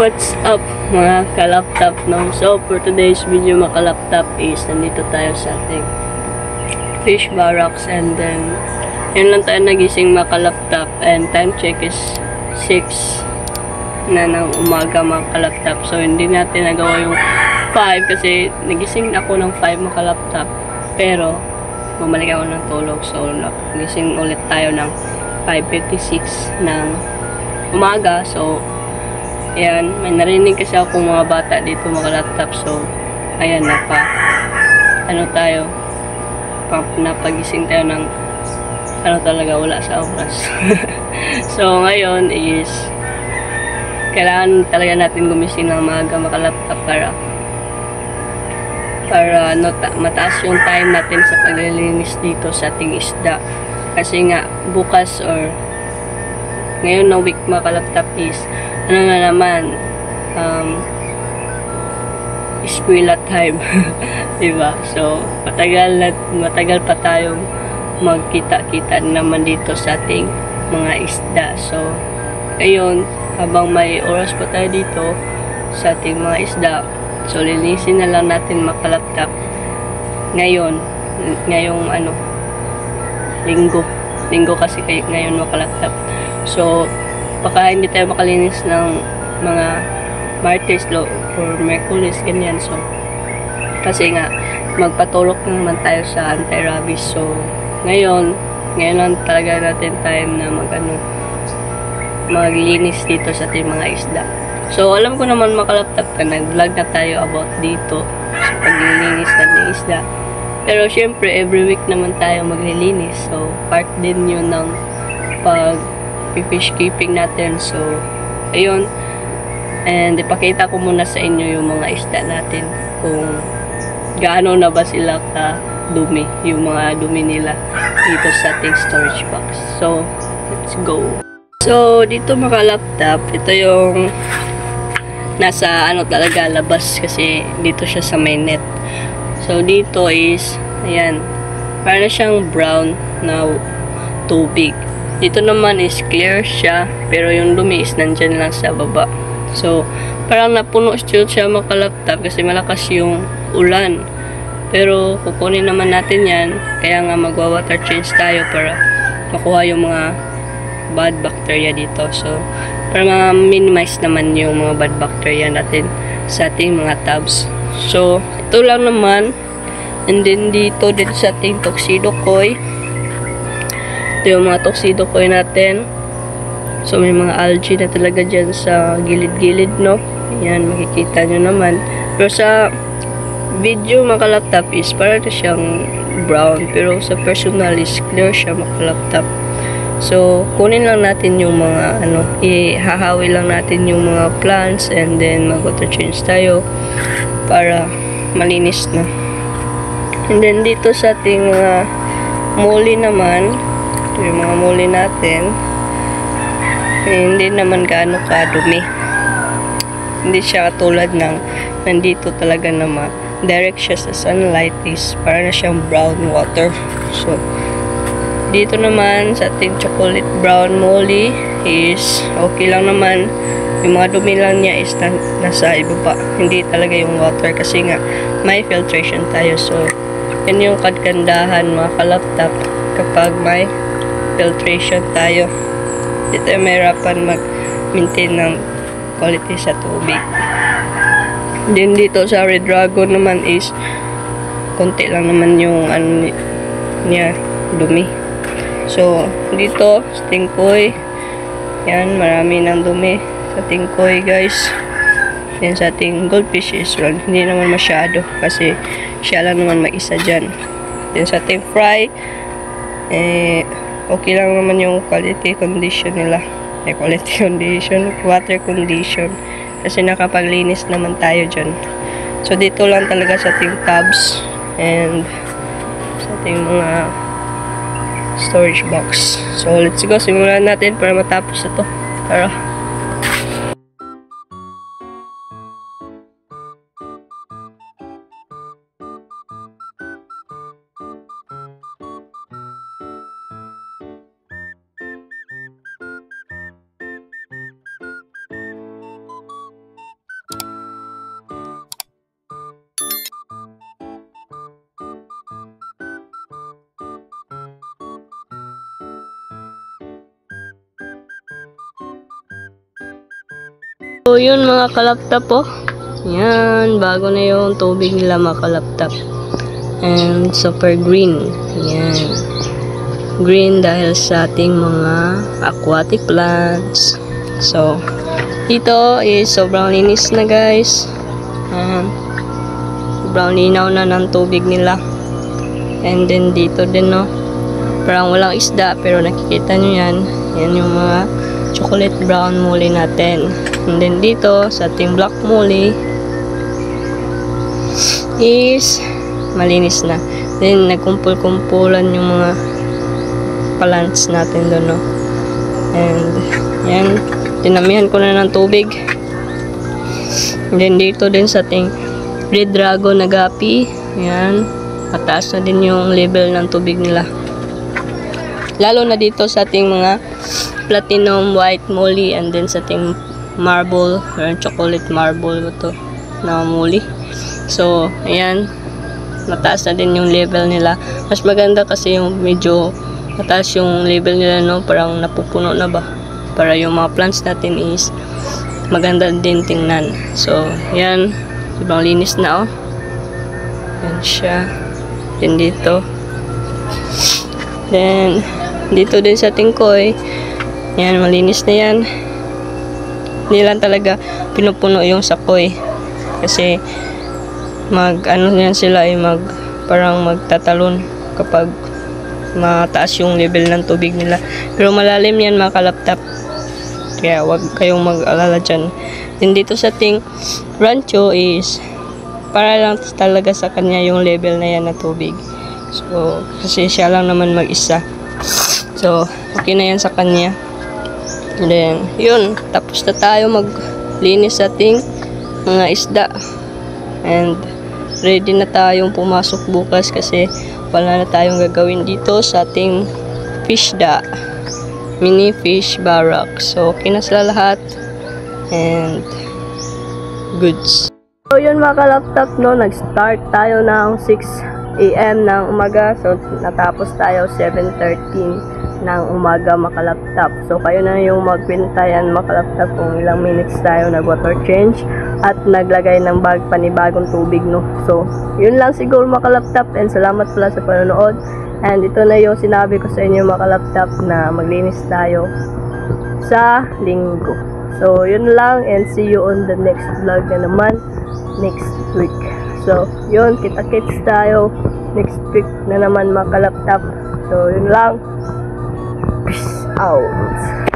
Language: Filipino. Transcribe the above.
What's up mga kalaptop no? So for today's video mga kalaptop is nandito tayo sa ating fish barracks and then yun lang tayo nagising mga kalaptop and time check is 6 na ng umaga mga kalaptop. So hindi natin nagawa yung 5 kasi nagising ako ng 5 mga kalaptop pero bumalik ako ng tulog, so nagising ulit tayo ng 5:56 ng umaga. So ayan, may narinig kasi ako mga bata dito mga laptop. So, ayan, napagising tayo ng, talaga, wala sa oras. So, ngayon is, kailangan talaga natin gumising ng maaga mga laptop para mataas yung time natin sa paglilinis dito sa ating isda. Kasi nga, bukas or ngayon na week mga laptop is, eskwela time. Diba? So, matagal pa tayong magkita-kita naman dito sa ating mga isda. So, ngayon, habang may oras pa tayo dito sa ating mga isda, so, linisin na lang natin mga laptop ngayong linggo kasi ngayon mga laptop. So, baka hindi tayo makalinis ng mga Martes or Merkulis, ganyan. So, kasi nga, magpatulok naman tayo sa anti-rabies. So, ngayon lang talaga natin time na maglinis dito sa ating mga isda. So, alam ko naman makalaptop ka, nag-vlog na tayo about dito sa paglilinis ng isda. Pero, syempre, every week naman tayo maglilinis. So, part din yun ng fish keeping natin. So, ayun. And ipakita ko muna sa inyo yung mga isda natin kung gaano na ba sila ka-dumi, yung mga dumi nila dito sa ating storage box. So, let's go. So, dito mga laptop, ito yung nasa talaga labas kasi dito siya sa may net. So, dito is, ayan, parang siyang brown na tubig. Dito naman is clear siya, pero yung dumi is nandyan lang sa baba. So, parang napuno siya makalaptop kasi malakas yung ulan. Pero, kukunin naman natin yan. Kaya nga magwa-water change tayo para makuha yung mga bad bacteria dito. So, para ma-minimize naman yung mga bad bacteria natin sa ating mga tubs. So, ito lang naman. And then, dito sa ating tuxedo koi. Ito yung mga tuxedo koi natin. So, may mga algae na talaga dyan sa gilid-gilid, no? Ayan, makikita nyo naman. Pero sa video, mga laptop is parang siyang brown. Pero sa personal is clear siya, mga laptop. So, kunin lang natin yung mga, ihahawi lang natin yung mga plants and then mag-water change tayo para malinis na. And then, dito sa ating mga muli naman, ito yung mga muli natin. Hindi naman gaano kadumi. Hindi siya katulad ng nandito talaga na direct siya sa sunlight is para na siyang brown water. So, dito naman sa ating chocolate brown molly is okay lang naman. Yung mga dumi lang niya is nasa ibaba. Hindi talaga yung water kasi nga may filtration tayo. So, yan yung kagandahan mga kalaptop kapag may filtration tayo. Dito ay mahirapan mag-maintain ng quality sa tubig. Then dito sa Red Dragon naman is konti lang naman yung niya, dumi. So dito sa tingkoy, yan, marami ng dumi sa tingkoy guys. Then sa ating goldfish is hindi naman masyado kasi siya lang naman mag-isa dyan. Then sa ating fry, okay lang naman yung quality condition nila. Quality condition, water condition. Kasi nakapaglinis naman tayo dyan. So, dito lang talaga sa ating tubs and sa ating mga storage box. So, let's go. Simulan natin para matapos ito. Tara. So, yun mga kalaptop po. Yan, bago na yung tubig nila mga kalaptop. And super green. Yan. Green dahil sa ating mga aquatic plants. So, dito is sobrang linis na guys. Sobrang linaw na ng tubig nila. And then dito din no, parang walang isda pero nakikita nyo yan. Yan yung mga chocolate brown molly natin. And then dito sa ating black molly is malinis na. Then nagkumpul-kumpulan yung mga plants natin doon no. And yan, tinamihan ko na ng tubig. And then dito din sa ating red dragon na gapi, yan, mataas na din yung level ng tubig nila. Lalo na dito sa ating mga platinum white molly and then sa ating marble or chocolate marble ito na molly. So, ayan, mataas na din yung level nila. Mas maganda kasi yung medyo mataas yung level nila no, parang napupuno na ba. Para yung mga plants natin is maganda din tingnan. So, ayan, sobrang linis na oh. Yan siya. Then dito. Then dito din sa ating koi. Yan, malinis na yan. Hindi lang talaga pinupuno yung sa koi. Kasi ano yan sila ay parang magtatalon kapag mataas yung level ng tubig nila. Pero malalim yan mga kalaptop. Kaya wag kayong mag-alala dyan. Then dito sa ating rancho is para lang talaga sa kanya yung level na yan na tubig. So, kasi siya lang naman mag-isa. So, okay na yan sa kanya. And then, yun. Tapos na tayo maglinis sa ating mga isda. And, ready na tayong pumasok bukas kasi wala na tayong gagawin dito sa ating fish da. Mini fish barrack. So, okay na sila lahat. And, goods. So, yun mga kalaptop, no? Nag-start tayo ng 6 AM ng umaga. So, natapos tayo 7:13 ng umaga mga kalaptop. So, kayo na yung magpintayan mga kalaptop kung ilang minutes tayo nag-water change at naglagay ng panibagong tubig, no? So, yun lang siguro mga kalaptop. And salamat pala sa panonood. And ito na yung sinabi ko sa inyo mga kalaptop na maglinis tayo sa linggo. So, yun lang and see you on the next vlog na naman next week. So, yun, kita-kits tayo next week na naman mga kalaptop. So, yun lang. Peace out.